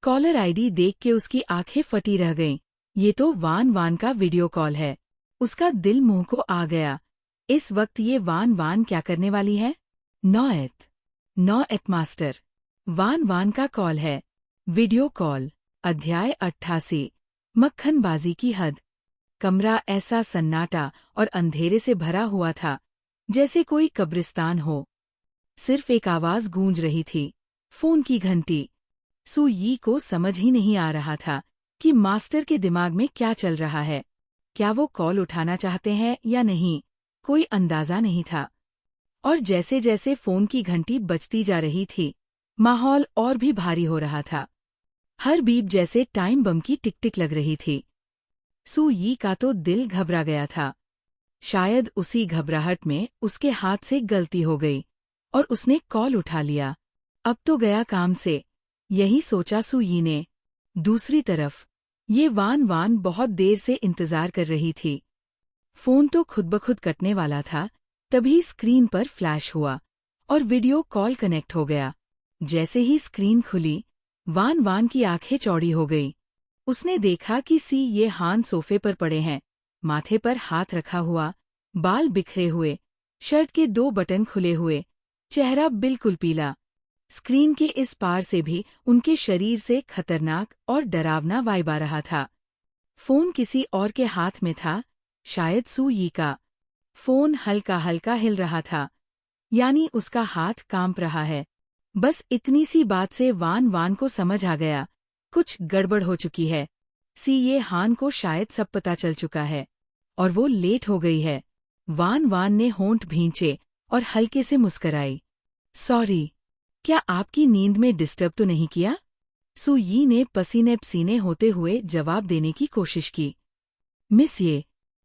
कॉलर आईडी देख के उसकी आंखें फटी रह गईं। ये तो वान वान का वीडियो कॉल है। उसका दिल मुंह को आ गया। इस वक्त ये वान वान क्या करने वाली है? नॉएथ मास्टर, वान वान का कॉल है। Video call. अध्याय 88। मक्खनबाजी की हद। कमरा ऐसा सन्नाटा और अंधेरे से भरा हुआ था जैसे कोई कब्रिस्तान हो। सिर्फ एक आवाज गूंज रही थी, फोन की घंटी। सू यी को समझ ही नहीं आ रहा था कि मास्टर के दिमाग में क्या चल रहा है। क्या वो कॉल उठाना चाहते हैं या नहीं, कोई अंदाजा नहीं था। और जैसे जैसे फोन की घंटी बजती जा रही थी, माहौल और भी भारी हो रहा था। हर बीप जैसे टाइम बम की टिक टिक लग रही थी। सू यी का तो दिल घबरा गया था। शायद उसी घबराहट में उसके हाथ से गलती हो गई और उसने कॉल उठा लिया। अब तो गया काम से, यही सोचा सू यी ने। दूसरी तरफ ये वान वान बहुत देर से इंतजार कर रही थी। फोन तो खुद ब खुद कटने वाला था, तभी स्क्रीन पर फ्लैश हुआ और वीडियो कॉल कनेक्ट हो गया। जैसे ही स्क्रीन खुली, वान वान की आंखें चौड़ी हो गई। उसने देखा कि सी ये हान सोफे पर पड़े हैं, माथे पर हाथ रखा हुआ, बाल बिखरे हुए, शर्ट के 2 बटन खुले हुए, चेहरा बिल्कुल पीला। स्क्रीन के इस पार से भी उनके शरीर से खतरनाक और डरावना वाइब आ रहा था। फोन किसी और के हाथ में था, शायद सू यी का। फोन हल्का हल्का हिल रहा था, यानी उसका हाथ कांप रहा है। बस इतनी सी बात से वान वान को समझ आ गया, कुछ गड़बड़ हो चुकी है। सी ये हान को शायद सब पता चल चुका है और वो लेट हो गई है। वान वान ने होंठ भींचे और हल्के से मुस्कराई। सॉरी, क्या आपकी नींद में डिस्टर्ब तो नहीं किया? सू यी ने पसीने पसीने होते हुए जवाब देने की कोशिश की। मिस ये,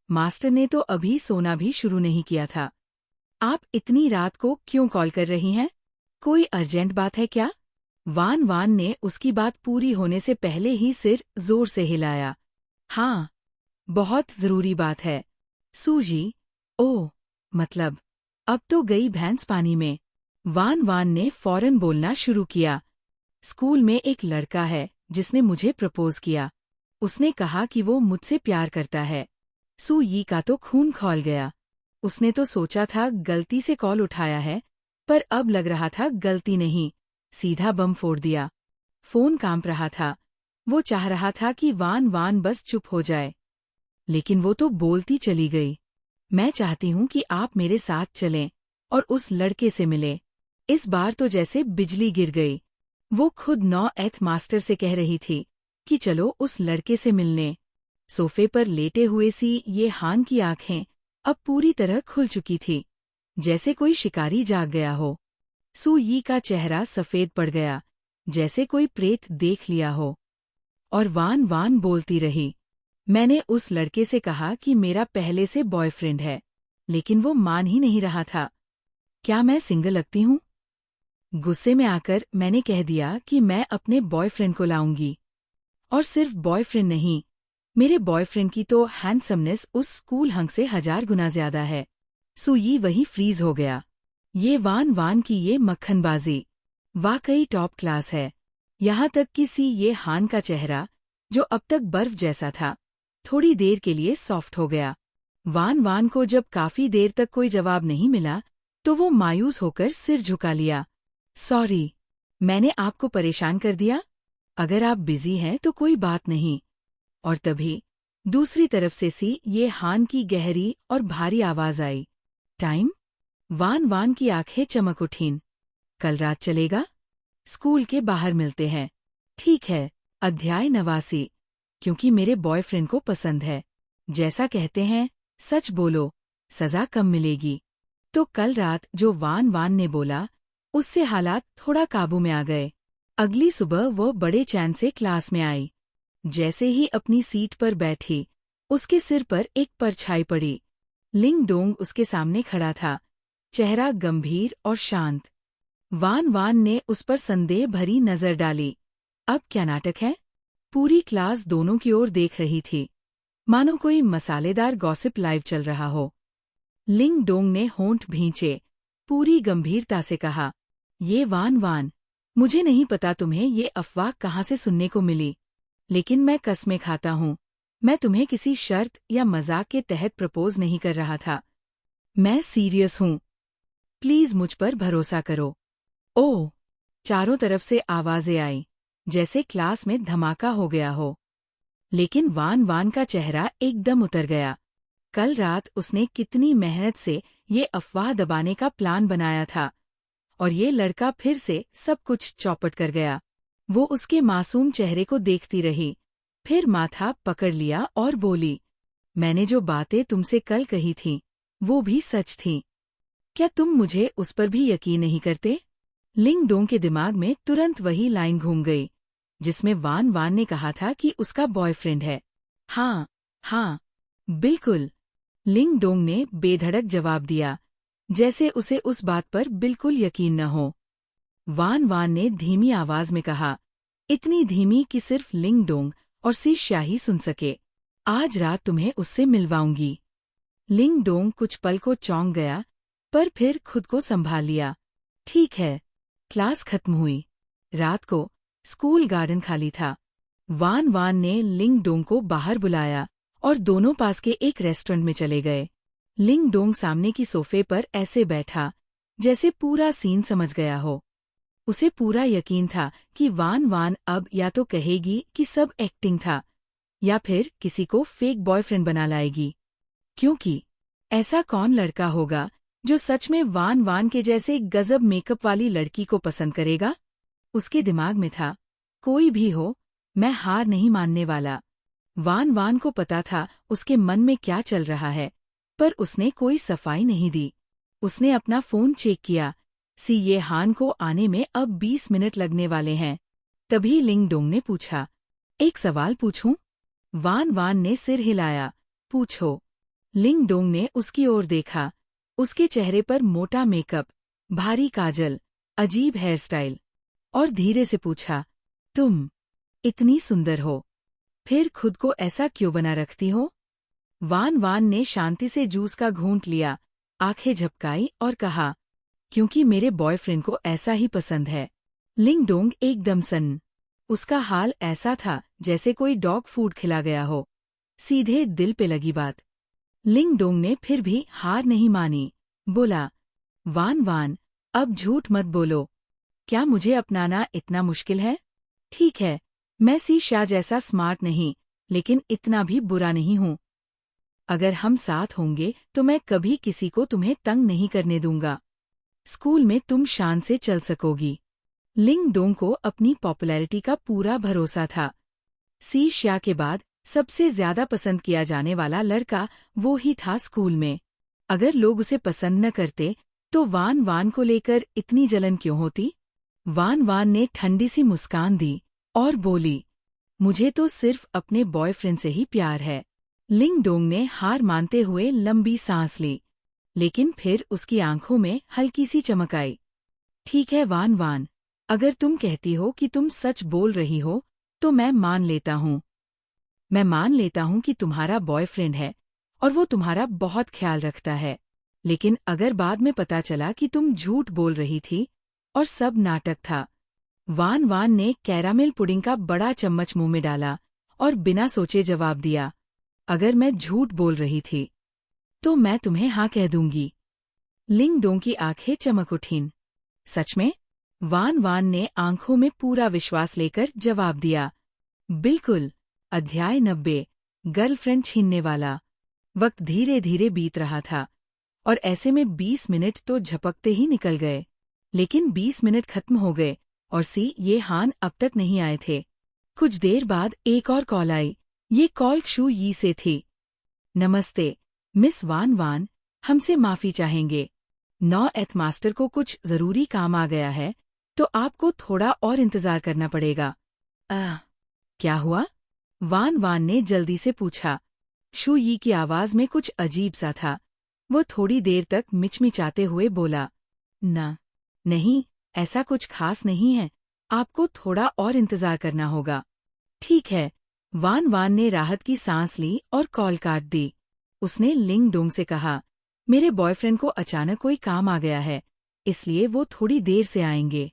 मास्टर ने तो अभी सोना भी शुरू नहीं किया था। आप इतनी रात को क्यों कॉल कर रही हैं? कोई अर्जेंट बात है क्या? वान वान ने उसकी बात पूरी होने से पहले ही सिर जोर से हिलाया। हाँ, बहुत जरूरी बात है। सूजी, ओह, मतलब, अब तो गई भैंस पानी में। वान वान ने फौरन बोलना शुरू किया। स्कूल में एक लड़का है जिसने मुझे प्रपोज किया। उसने कहा कि वो मुझसे प्यार करता है। सू यी का तो खून खौल गया। उसने तो सोचा था गलती से कॉल उठाया है, पर अब लग रहा था गलती नहीं, सीधा बम फोड़ दिया। फोन कांप रहा था। वो चाह रहा था कि वान वान बस चुप हो जाए, लेकिन वो तो बोलती चली गई। मैं चाहती हूँ कि आप मेरे साथ चलें और उस लड़के से मिलें। इस बार तो जैसे बिजली गिर गई। वो खुद 9th मास्टर से कह रही थी कि चलो उस लड़के से मिलने। सोफे पर लेटे हुए सी ये हान की आंखें अब पूरी तरह खुल चुकी थी, जैसे कोई शिकारी जाग गया हो। सू यी का चेहरा सफेद पड़ गया, जैसे कोई प्रेत देख लिया हो। और वान वान बोलती रही, मैंने उस लड़के से कहा कि मेरा पहले से बॉयफ्रेंड है, लेकिन वो मान ही नहीं रहा था। क्या मैं सिंगल लगती हूँ? गुस्से में आकर मैंने कह दिया कि मैं अपने बॉयफ्रेंड को लाऊंगी। और सिर्फ बॉयफ्रेंड नहीं, मेरे बॉयफ्रेंड की तो हैंडसमनेस उस स्कूल हंग से 1000 गुना ज्यादा है। सू यी वही फ्रीज हो गया। ये वान वान की ये मक्खनबाजी वाकई टॉप क्लास है। यहाँ तक कि सी ये हान का चेहरा, जो अब तक बर्फ जैसा था, थोड़ी देर के लिए सॉफ्ट हो गया। वान वान को जब काफी देर तक कोई जवाब नहीं मिला, तो वो मायूस होकर सिर झुका लिया। सॉरी, मैंने आपको परेशान कर दिया? अगर आप बिजी हैं तो कोई बात नहीं। और तभी दूसरी तरफ से सी ये हान की गहरी और भारी आवाज आई। टाइम? वान वान की आंखें चमक उठीं। कल रात चलेगा? स्कूल के बाहर मिलते हैं। ठीक है। अध्याय 89। क्योंकि मेरे बॉयफ्रेंड को पसंद है। जैसा कहते हैं, सच बोलो, सजा कम मिलेगी। तो कल रात जो वान वान ने बोला, उससे हालात थोड़ा काबू में आ गए। अगली सुबह वो बड़े चैन से क्लास में आई। जैसे ही अपनी सीट पर बैठी, उसके सिर पर एक परछाई पड़ी। लिंग डोंग उसके सामने खड़ा था, चेहरा गंभीर और शांत। वान वान ने उस पर संदेह भरी नजर डाली। अब क्या नाटक है? पूरी क्लास दोनों की ओर देख रही थी, मानो कोई मसालेदार गॉसिप लाइव चल रहा हो। लिंग डोंग ने होंठ भींचे, पूरी गंभीरता से कहा, ये वान वान, मुझे नहीं पता तुम्हें ये अफवाह कहाँ से सुनने को मिली, लेकिन मैं कसमें खाता हूँ, मैं तुम्हें किसी शर्त या मजाक के तहत प्रपोज नहीं कर रहा था। मैं सीरियस हूँ। प्लीज मुझ पर भरोसा करो। ओह! चारों तरफ से आवाजें आई, जैसे क्लास में धमाका हो गया हो। लेकिन वान वान का चेहरा एकदम उतर गया। कल रात उसने कितनी मेहनत से ये अफवाह दबाने का प्लान बनाया था, और ये लड़का फिर से सब कुछ चौपट कर गया। वो उसके मासूम चेहरे को देखती रही, फिर माथा पकड़ लिया और बोली, मैंने जो बातें तुमसे कल कही थीं, वो भी सच थीं। क्या तुम मुझे उस पर भी यकीन नहीं करते? लिंग डोंग के दिमाग में तुरंत वही लाइन घूम गई जिसमें वान वान ने कहा था कि उसका बॉयफ्रेंड है। हाँ, हाँ, बिल्कुल, लिंग डोंग ने बेधड़क जवाब दिया, जैसे उसे उस बात पर बिल्कुल यकीन न हो। वान वान ने धीमी आवाज में कहा, इतनी धीमी कि सिर्फ लिंग डोंग और सी शाही सुन सके, आज रात तुम्हें उससे मिलवाऊंगी। लिंग डोंग कुछ पल को चौंक गया, पर फिर खुद को संभाल लिया। ठीक है। क्लास खत्म हुई। रात को स्कूल गार्डन खाली था। वान वान ने लिंग डोंग को बाहर बुलाया और दोनों पास के एक रेस्टोरेंट में चले गए। लिंग डोंग सामने की सोफे पर ऐसे बैठा जैसे पूरा सीन समझ गया हो। उसे पूरा यकीन था कि वान वान अब या तो कहेगी कि सब एक्टिंग था या फिर किसी को फेक बॉयफ्रेंड बना लाएगी, क्योंकि ऐसा कौन लड़का होगा जो सच में वान वान के जैसे गजब मेकअप वाली लड़की को पसंद करेगा। उसके दिमाग में था, कोई भी हो, मैं हार नहीं मानने वाला। वान वान को पता था उसके मन में क्या चल रहा है, पर उसने कोई सफाई नहीं दी। उसने अपना फोन चेक किया। सी ये हान को आने में अब 20 मिनट लगने वाले हैं। तभी लिंग डोंग ने पूछा, एक सवाल पूछूं? वान वान ने सिर हिलाया। पूछो। लिंग डोंग ने उसकी ओर देखा। उसके चेहरे पर मोटा मेकअप, भारी काजल, अजीब हेयर स्टाइल, और धीरे से पूछा, तुम इतनी सुंदर हो, फिर खुद को ऐसा क्यों बना रखती हो? वान वान ने शांति से जूस का घूंट लिया, आंखें झपकाई और कहा, क्योंकि मेरे बॉयफ्रेंड को ऐसा ही पसंद है। लिंग डोंग एकदम सन्न। उसका हाल ऐसा था जैसे कोई डॉग फूड खिला गया हो। सीधे दिल पे लगी बात। लिंग डोंग ने फिर भी हार नहीं मानी। बोला, वान वान, अब झूठ मत बोलो। क्या मुझे अपनाना इतना मुश्किल है? ठीक है, मैं सी शाह जैसा स्मार्ट नहीं, लेकिन इतना भी बुरा नहीं हूँ। अगर हम साथ होंगे तो मैं कभी किसी को तुम्हें तंग नहीं करने दूंगा। स्कूल में तुम शान से चल सकोगी। लिंग डोंग को अपनी पॉपुलैरिटी का पूरा भरोसा था। सी शाह के बाद सबसे ज्यादा पसंद किया जाने वाला लड़का वो ही था स्कूल में। अगर लोग उसे पसंद न करते तो वान वान को लेकर इतनी जलन क्यों होती? वान वान ने ठंडी सी मुस्कान दी और बोली, मुझे तो सिर्फ अपने बॉयफ्रेंड से ही प्यार है। लिंग डोंग ने हार मानते हुए लंबी सांस ली, लेकिन फिर उसकी आंखों में हल्की सी चमक आई। ठीक है वान वान, अगर तुम कहती हो कि तुम सच बोल रही हो तो मैं मान लेता हूँ। मैं मान लेता हूँ कि तुम्हारा बॉयफ्रेंड है और वो तुम्हारा बहुत ख्याल रखता है, लेकिन अगर बाद में पता चला कि तुम झूठ बोल रही थी और सब नाटक था। वान वान ने कैरामेल पुडिंग का बड़ा चम्मच मुंह में डाला और बिना सोचे जवाब दिया, अगर मैं झूठ बोल रही थी तो मैं तुम्हें हाँ कह दूंगी। लिंग डोंग की आंखें चमक उठीं। सच में? वान वान ने आंखों में पूरा विश्वास लेकर जवाब दिया, बिल्कुल। अध्याय 90, गर्लफ्रेंड छीनने वाला। वक्त धीरे धीरे बीत रहा था और ऐसे में 20 मिनट तो झपकते ही निकल गए। लेकिन 20 मिनट खत्म हो गए और सी ये हान अब तक नहीं आए थे। कुछ देर बाद एक और कॉल आई। ये कॉल क्षु यी से थी। नमस्ते मिस वान वान, हमसे माफी चाहेंगे। 9th मास्टर को कुछ जरूरी काम आ गया है तो आपको थोड़ा और इंतजार करना पड़ेगा। क्या हुआ? वान वान ने जल्दी से पूछा। शू यी की आवाज में कुछ अजीब सा था। वो थोड़ी देर तक मिचमिचाते हुए बोला, नहीं, ऐसा कुछ खास नहीं है, आपको थोड़ा और इंतजार करना होगा। ठीक है। वान वान ने राहत की सांस ली और कॉल काट दी। उसने लिंग डोंग से कहा, मेरे बॉयफ्रेंड को अचानक कोई काम आ गया है, इसलिए वो थोड़ी देर से आएंगे।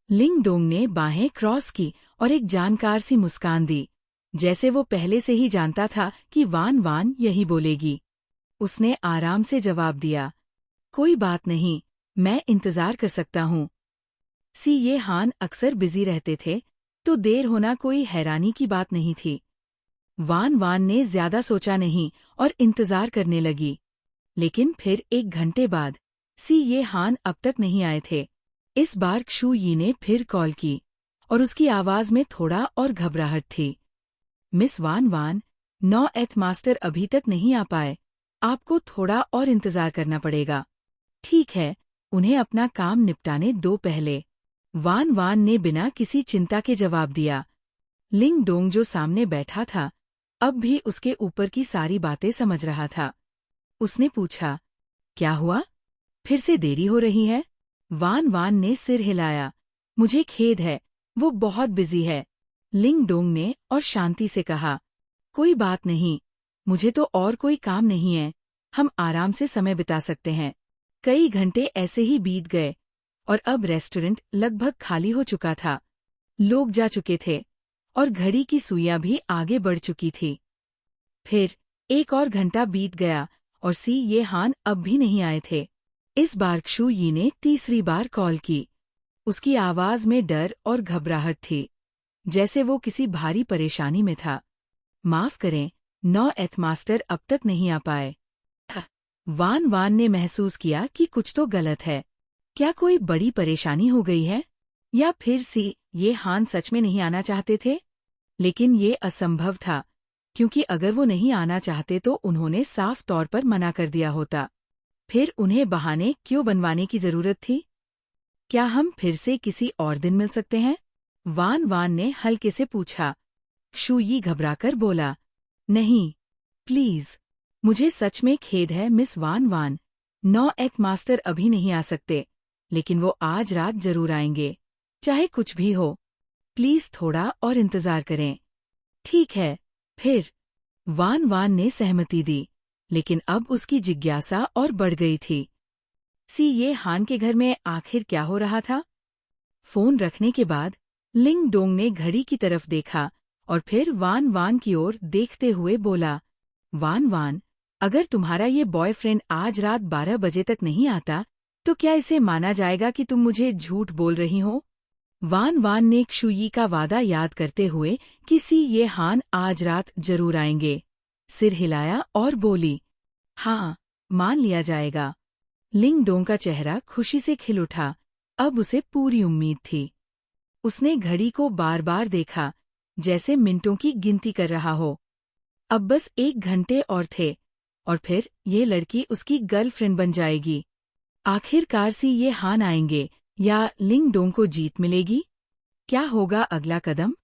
लिंग डोंग ने बाहें क्रॉस की और एक जानकार सी मुस्कान दी, जैसे वो पहले से ही जानता था कि वान वान यही बोलेगी। उसने आराम से जवाब दिया, कोई बात नहीं, मैं इंतजार कर सकता हूँ। सी ये हान अक्सर बिजी रहते थे, तो देर होना कोई हैरानी की बात नहीं थी। वान वान ने ज्यादा सोचा नहीं और इंतजार करने लगी। लेकिन फिर 1 घंटे बाद सी ये हान अब तक नहीं आए थे। इस बार क्षु यी ने फिर कॉल की और उसकी आवाज में थोड़ा और घबराहट थी। मिस वान वान, 9th मास्टर अभी तक नहीं आ पाए, आपको थोड़ा और इंतजार करना पड़ेगा। ठीक है, उन्हें अपना काम निपटाने दो पहले। वान वान ने बिना किसी चिंता के जवाब दिया। लिंग डोंग जो सामने बैठा था अब भी उसके ऊपर की सारी बातें समझ रहा था। उसने पूछा, क्या हुआ? फिर से देरी हो रही है? वान वान ने सिर हिलाया। मुझे खेद है, वो बहुत बिजी है। लिंग डोंग ने और शांति से कहा, कोई बात नहीं, मुझे तो और कोई काम नहीं है, हम आराम से समय बिता सकते हैं। कई घंटे ऐसे ही बीत गए और अब रेस्टोरेंट लगभग खाली हो चुका था। लोग जा चुके थे और घड़ी की सुइयां भी आगे बढ़ चुकी थी। फिर 1 और घंटा बीत गया और सी ये हान अब भी नहीं आए थे। इस बार क्षु यी ने तीसरी बार कॉल की। उसकी आवाज में डर और घबराहट थी, जैसे वो किसी भारी परेशानी में था। माफ करें, 9th मास्टर अब तक नहीं आ पाए। वान वान ने महसूस किया कि कुछ तो गलत है। क्या कोई बड़ी परेशानी हो गई है? या फिर सी ये हान सच में नहीं आना चाहते थे? लेकिन ये असंभव था, क्योंकि अगर वो नहीं आना चाहते तो उन्होंने साफ तौर पर मना कर दिया होता। फिर उन्हें बहाने क्यों बनवाने की जरूरत थी? क्या हम फिर से किसी और दिन मिल सकते हैं? वान वान ने हल्के से पूछा। क्षु यी घबराकर बोला, नहीं, प्लीज, मुझे सच में खेद है मिस वान वान, 9th मास्टर अभी नहीं आ सकते, लेकिन वो आज रात जरूर आएंगे, चाहे कुछ भी हो। प्लीज थोड़ा और इंतजार करें। ठीक है, फिर। वान वान ने सहमति दी, लेकिन अब उसकी जिज्ञासा और बढ़ गई थी। सी ये हान के घर में आखिर क्या हो रहा था? फोन रखने के बाद लिंग डोंग ने घड़ी की तरफ देखा और फिर वान वान की ओर देखते हुए बोला, वान वान, अगर तुम्हारा ये बॉयफ्रेंड आज रात 12 बजे तक नहीं आता, तो क्या इसे माना जाएगा कि तुम मुझे झूठ बोल रही हो? वान वान ने क्षु यी का वादा याद करते हुए कि सी ये हान आज रात जरूर आएंगे, सिर हिलाया और बोली, हाँ, मान लिया जाएगा। लिंग डोंग का चेहरा खुशी से खिल उठा, अब उसे पूरी उम्मीद थी। उसने घड़ी को बार बार देखा, जैसे मिनटों की गिनती कर रहा हो। अब बस 1 घंटे और थे, और फिर ये लड़की उसकी गर्लफ्रेंड बन जाएगी। आखिरकार सी ये हान आएंगे या लिंग डोंग को जीत मिलेगी? क्या होगा अगला कदम?